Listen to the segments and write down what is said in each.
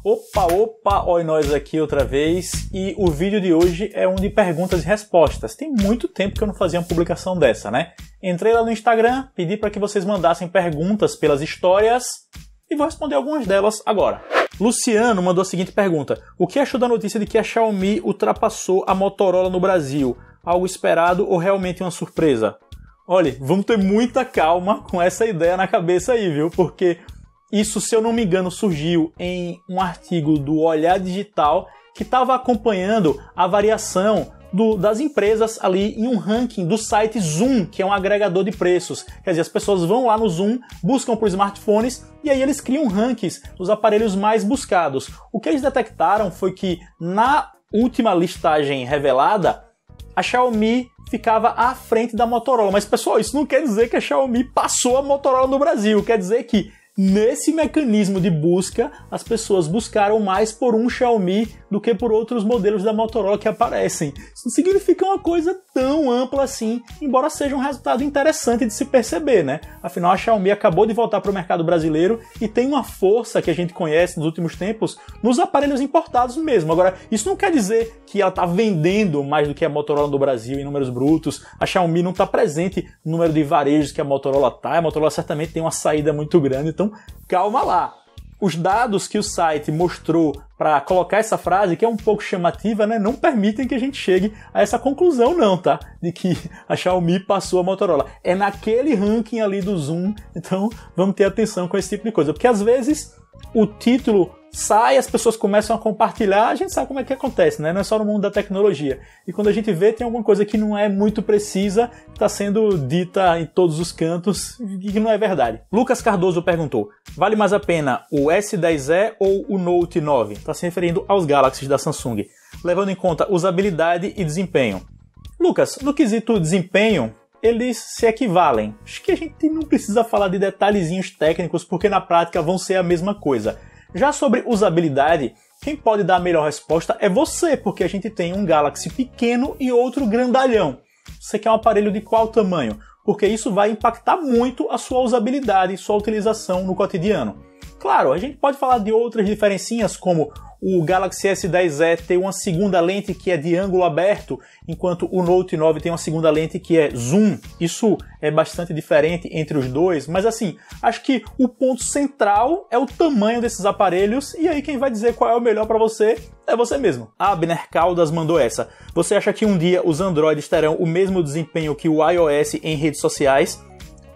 Opa, oi nós aqui outra vez, e o vídeo de hoje é um de perguntas e respostas. Tem muito tempo que eu não fazia uma publicação dessa, né? Entrei lá no Instagram, pedi para que vocês mandassem perguntas pelas histórias e vou responder algumas delas agora. Luciano mandou a seguinte pergunta: o que achou da notícia de que a Xiaomi ultrapassou a Motorola no Brasil? Algo esperado ou realmente uma surpresa? Olha, vamos ter muita calma com essa ideia na cabeça aí, viu? Porque isso, se eu não me engano, surgiu em um artigo do Olhar Digital que estava acompanhando a variação das empresas ali em um ranking do site Zoom, que é um agregador de preços. Quer dizer, as pessoas vão lá no Zoom, buscam por smartphones e aí eles criam rankings dos aparelhos mais buscados. O que eles detectaram foi que na última listagem revelada, a Xiaomi ficava à frente da Motorola. Mas, pessoal, isso não quer dizer que a Xiaomi passou a Motorola no Brasil. Quer dizer que nesse mecanismo de busca, as pessoas buscaram mais por um Xiaomi do que por outros modelos da Motorola que aparecem. Isso não significa uma coisa tão ampla assim, embora seja um resultado interessante de se perceber, né? Afinal, a Xiaomi acabou de voltar para o mercado brasileiro e tem uma força que a gente conhece nos últimos tempos nos aparelhos importados mesmo. Agora, isso não quer dizer que ela está vendendo mais do que a Motorola no Brasil em números brutos. A Xiaomi não está presente no número de varejos que a Motorola está. A Motorola certamente tem uma saída muito grande, então calma lá. Os dados que o site mostrou para colocar essa frase, que é um pouco chamativa, né, não permitem que a gente chegue a essa conclusão não, tá? De que a Xiaomi passou a Motorola. É naquele ranking ali do Zoom, então vamos ter atenção com esse tipo de coisa. Porque às vezes o título sai, as pessoas começam a compartilhar, a gente sabe como é que acontece, né? Não é só no mundo da tecnologia. E quando a gente vê, tem alguma coisa que não é muito precisa, está sendo dita em todos os cantos e que não é verdade. Lucas Cardoso perguntou: vale mais a pena o S10e ou o Note 9? Está se referindo aos Galaxy da Samsung, levando em conta usabilidade e desempenho. Lucas, no quesito desempenho, eles se equivalem. Acho que a gente não precisa falar de detalhezinhos técnicos, porque na prática vão ser a mesma coisa. Já sobre usabilidade, quem pode dar a melhor resposta é você, porque a gente tem um Galaxy pequeno e outro grandalhão. Você quer um aparelho de qual tamanho? Porque isso vai impactar muito a sua usabilidade e sua utilização no cotidiano. Claro, a gente pode falar de outras diferencinhas, como o Galaxy S10e tem uma segunda lente que é de ângulo aberto, enquanto o Note 9 tem uma segunda lente que é zoom. Isso é bastante diferente entre os dois, mas assim, acho que o ponto central é o tamanho desses aparelhos, e aí quem vai dizer qual é o melhor para você é você mesmo. A Abner Caldas mandou essa: você acha que um dia os Androids terão o mesmo desempenho que o iOS em redes sociais?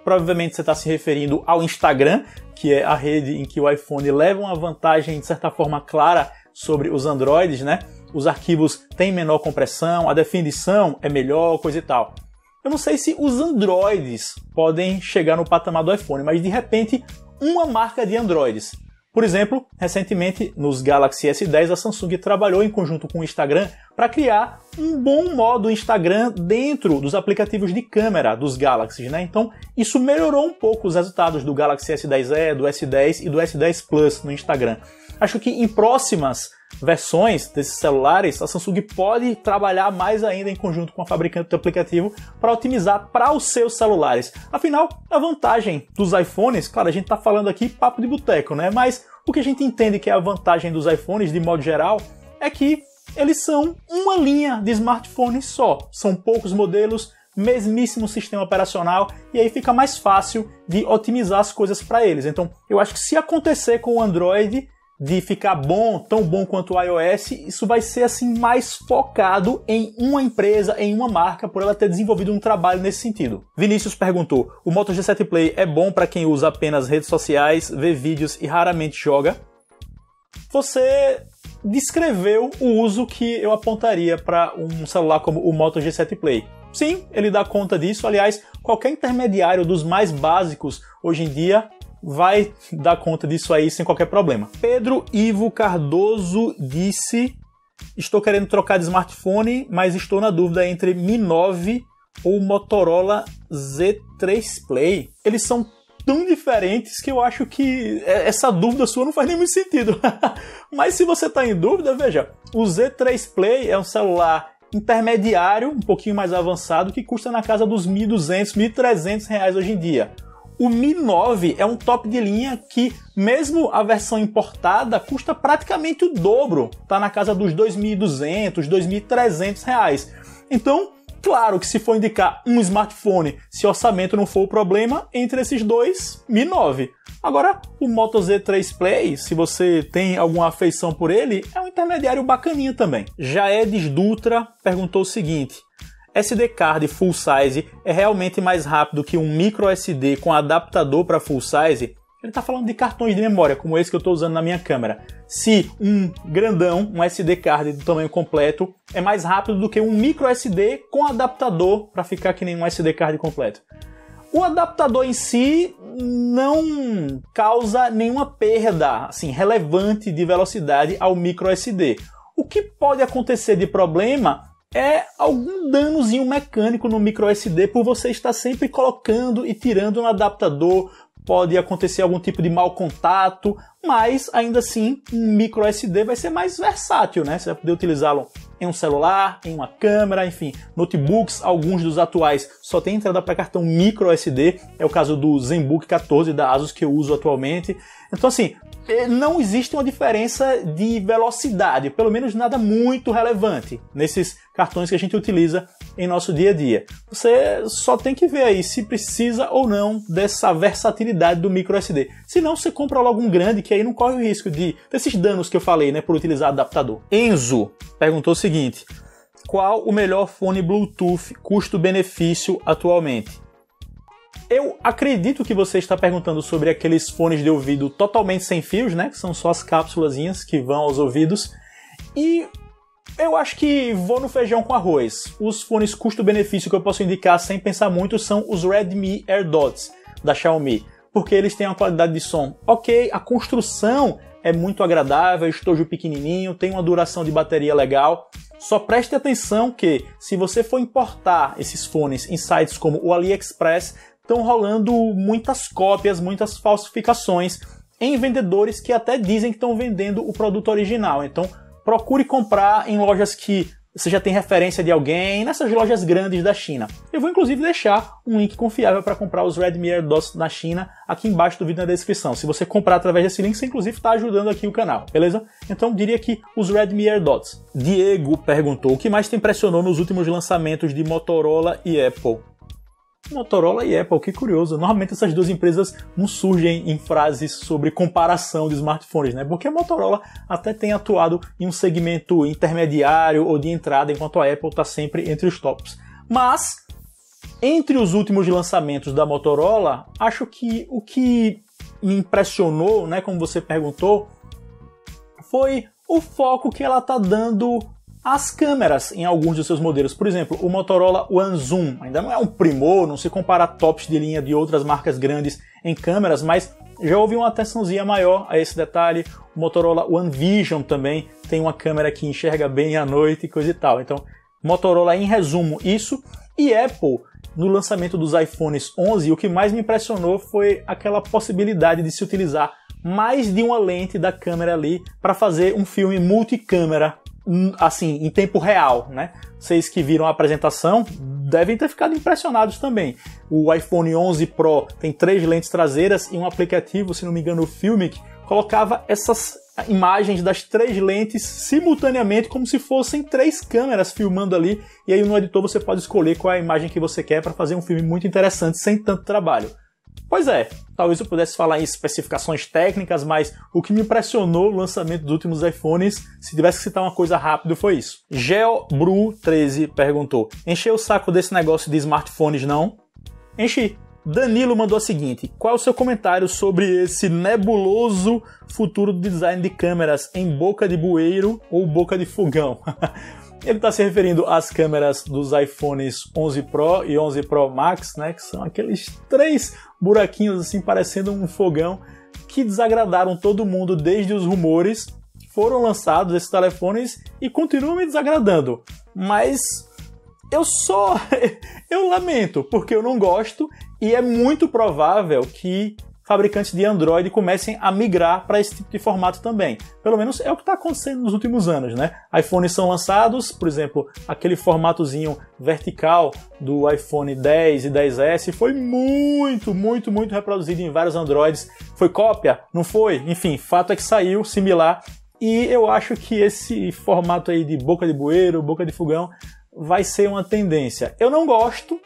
Provavelmente você está se referindo ao Instagram, que é a rede em que o iPhone leva uma vantagem, de certa forma, clara sobre os Androids, né? Os arquivos têm menor compressão, a definição é melhor, coisa e tal. Eu não sei se os Androids podem chegar no patamar do iPhone, mas de repente uma marca de Androids. Por exemplo, recentemente nos Galaxy S10 a Samsung trabalhou em conjunto com o Instagram para criar um bom modo Instagram dentro dos aplicativos de câmera dos Galaxies, né? Então isso melhorou um pouco os resultados do Galaxy S10e, do S10 e do S10 Plus no Instagram. Acho que em próximas versões desses celulares, a Samsung pode trabalhar mais ainda em conjunto com a fabricante do aplicativo para otimizar para os seus celulares. Afinal, a vantagem dos iPhones, claro, a gente está falando aqui papo de boteco, né? Mas o que a gente entende que é a vantagem dos iPhones, de modo geral, é que eles são uma linha de smartphones só. São poucos modelos, mesmíssimo sistema operacional, e aí fica mais fácil de otimizar as coisas para eles. Então, eu acho que se acontecer com o Android de ficar bom, tão bom quanto o iOS, isso vai ser assim mais focado em uma empresa, em uma marca, por ela ter desenvolvido um trabalho nesse sentido. Vinícius perguntou: o Moto G7 Play é bom para quem usa apenas redes sociais, vê vídeos e raramente joga? Você descreveu o uso que eu apontaria para um celular como o Moto G7 Play. Sim, ele dá conta disso. Aliás, qualquer intermediário dos mais básicos hoje em dia vai dar conta disso aí sem qualquer problema. Pedro Ivo Cardoso disse: estou querendo trocar de smartphone, mas estou na dúvida entre Mi 9 ou Motorola Z3 Play. Eles são tão diferentes que eu acho que essa dúvida sua não faz nenhum sentido. Mas se você está em dúvida, veja, o Z3 Play é um celular intermediário, um pouquinho mais avançado, que custa na casa dos R$ 1.200, R$ 1.300 hoje em dia. O Mi 9 é um top de linha que, mesmo a versão importada, custa praticamente o dobro. Tá na casa dos R$ 2.200, R$ 2.300. Então, claro que se for indicar um smartphone, se orçamento não for o problema, entre esses dois, Mi 9. Agora, o Moto Z3 Play, se você tem alguma afeição por ele, é um intermediário bacaninha também. Jaedes Dutra perguntou o seguinte: SD card full size é realmente mais rápido que um micro SD com adaptador para full size? Ele está falando de cartões de memória, como esse que eu estou usando na minha câmera. Se um grandão, um SD card do tamanho completo, é mais rápido do que um micro SD com adaptador para ficar que nem um SD card completo. O adaptador em si não causa nenhuma perda assim, relevante de velocidade ao micro SD. O que pode acontecer de problema é algum danozinho mecânico no micro SD por você estar sempre colocando e tirando no adaptador. Pode acontecer algum tipo de mau contato, mas ainda assim um micro SD vai ser mais versátil, né? Você vai poder utilizá-lo em um celular, em uma câmera, enfim, notebooks. Alguns dos atuais só tem entrada para cartão micro SD, é o caso do ZenBook 14 da Asus que eu uso atualmente. Então assim, não existe uma diferença de velocidade, pelo menos nada muito relevante nesses cartões que a gente utiliza em nosso dia a dia. Você só tem que ver aí se precisa ou não dessa versatilidade do micro SD. Se não, você compra logo um grande, que aí não corre o risco desses danos que eu falei, né, por utilizar adaptador. Enzo perguntou o seguinte: qual o melhor fone Bluetooth custo-benefício atualmente? Eu acredito que você está perguntando sobre aqueles fones de ouvido totalmente sem fios, né? Que são só as cápsulazinhas que vão aos ouvidos. E eu acho que vou no feijão com arroz. Os fones custo-benefício que eu posso indicar sem pensar muito são os Redmi AirDots da Xiaomi, porque eles têm uma qualidade de som ok, a construção é muito agradável, estojo pequenininho, tem uma duração de bateria legal. Só preste atenção que, se você for importar esses fones em sites como o AliExpress, estão rolando muitas cópias, muitas falsificações em vendedores que até dizem que estão vendendo o produto original. Então, procure comprar em lojas que você já tem referência de alguém, nessas lojas grandes da China. Eu vou inclusive deixar um link confiável para comprar os Redmi AirDots na China aqui embaixo do vídeo na descrição. Se você comprar através desse link, você inclusive está ajudando aqui o canal, beleza? Então diria que os Redmi AirDots. Diego perguntou: o que mais te impressionou nos últimos lançamentos de Motorola e Apple? Motorola e Apple, que curioso. Normalmente essas duas empresas não surgem em frases sobre comparação de smartphones, né? Porque a Motorola até tem atuado em um segmento intermediário ou de entrada, enquanto a Apple está sempre entre os tops. Mas, entre os últimos lançamentos da Motorola, acho que o que me impressionou, né, como você perguntou, foi o foco que ela está dando as câmeras em alguns dos seus modelos. Por exemplo, o Motorola One Zoom ainda não é um primor, não se compara a tops de linha de outras marcas grandes em câmeras, mas já houve uma atençãozinha maior a esse detalhe. O Motorola One Vision também tem uma câmera que enxerga bem à noite e coisa e tal. Então, Motorola, em resumo, isso. E Apple, no lançamento dos iPhones 11, o que mais me impressionou foi aquela possibilidade de se utilizar mais de uma lente da câmera ali para fazer um filme multicâmera, assim, em tempo real, né? Vocês que viram a apresentação devem ter ficado impressionados também. O iPhone 11 Pro tem 3 lentes traseiras e um aplicativo, se não me engano, o Filmic, colocava essas imagens das 3 lentes simultaneamente, como se fossem 3 câmeras filmando ali, e aí no editor você pode escolher qual é a imagem que você quer para fazer um filme muito interessante, sem tanto trabalho. Pois é, talvez eu pudesse falar em especificações técnicas, mas o que me impressionou no lançamento dos últimos iPhones, se tivesse que citar uma coisa rápido, foi isso. GeoBru13 perguntou: encheu o saco desse negócio de smartphones, não? Enchi. Danilo mandou a seguinte: qual é o seu comentário sobre esse nebuloso futuro do design de câmeras em boca de bueiro ou boca de fogão? Ele está se referindo às câmeras dos iPhones 11 Pro e 11 Pro Max, né, que são aqueles 3 buraquinhos assim parecendo um fogão que desagradaram todo mundo desde os rumores. Foram lançados esses telefones e continuam me desagradando. Mas eu lamento, porque eu não gosto e é muito provável que fabricantes de Android comecem a migrar para esse tipo de formato também. Pelo menos é o que está acontecendo nos últimos anos, né? iPhones são lançados, por exemplo, aquele formatozinho vertical do iPhone 10 e 10S foi muito reproduzido em vários Androids. Foi cópia? Não foi? Enfim, fato é que saiu similar. E eu acho que esse formato aí de boca de bueiro, boca de fogão, vai ser uma tendência. Eu não gosto,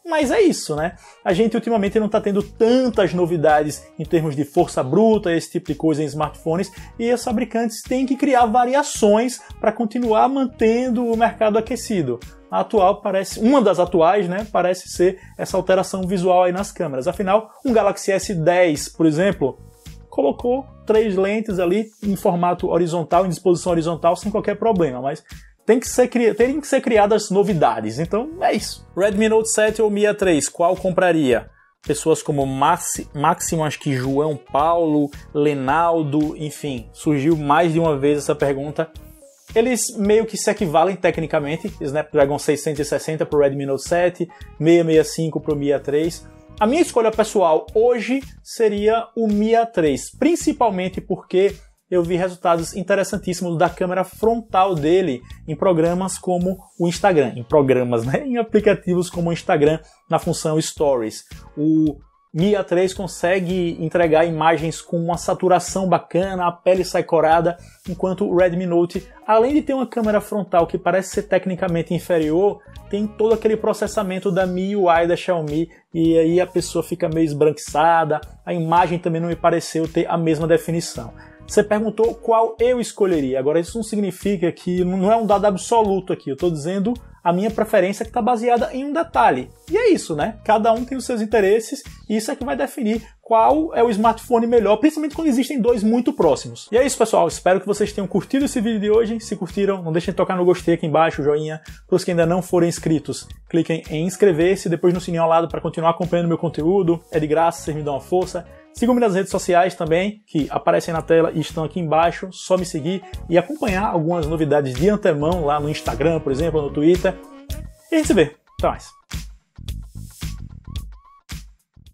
mas é isso, né? A gente ultimamente não está tendo tantas novidades em termos de força bruta, esse tipo de coisa em smartphones, e os fabricantes têm que criar variações para continuar mantendo o mercado aquecido. A atual parece, uma das atuais, né, parece ser essa alteração visual aí nas câmeras. Afinal, um Galaxy S10, por exemplo, colocou 3 lentes ali em formato horizontal, em disposição horizontal, sem qualquer problema, mas tem que ser criadas novidades, então é isso. Redmi Note 7 ou Mi A3, qual compraria? Pessoas como Máximo, acho que João Paulo, Lenaldo, enfim, surgiu mais de uma vez essa pergunta. Eles meio que se equivalem tecnicamente, Snapdragon 660 para o Redmi Note 7, 665 para o Mi A3. A minha escolha pessoal hoje seria o Mi A3, principalmente porque eu vi resultados interessantíssimos da câmera frontal dele em programas como o Instagram, em aplicativos como o Instagram na função Stories. O Mi A3 consegue entregar imagens com uma saturação bacana, a pele sai corada, enquanto o Redmi Note, além de ter uma câmera frontal que parece ser tecnicamente inferior, tem todo aquele processamento da MIUI da Xiaomi e aí a pessoa fica meio esbranquiçada, a imagem também não me pareceu ter a mesma definição. Você perguntou qual eu escolheria. Agora, isso não significa que não é um dado absoluto aqui. Eu estou dizendo a minha preferência que está baseada em um detalhe. E é isso, né? Cada um tem os seus interesses e isso é que vai definir qual é o smartphone melhor, principalmente quando existem dois muito próximos. E é isso, pessoal. Espero que vocês tenham curtido esse vídeo de hoje. Se curtiram, não deixem de tocar no gostei aqui embaixo, joinha. Para os que ainda não forem inscritos, cliquem em inscrever-se, depois no sininho ao lado para continuar acompanhando meu conteúdo. É de graça, vocês me dão uma força. Sigam-me nas redes sociais também, que aparecem na tela e estão aqui embaixo. Só me seguir e acompanhar algumas novidades de antemão lá no Instagram, por exemplo, no Twitter. E a gente se vê. Até mais.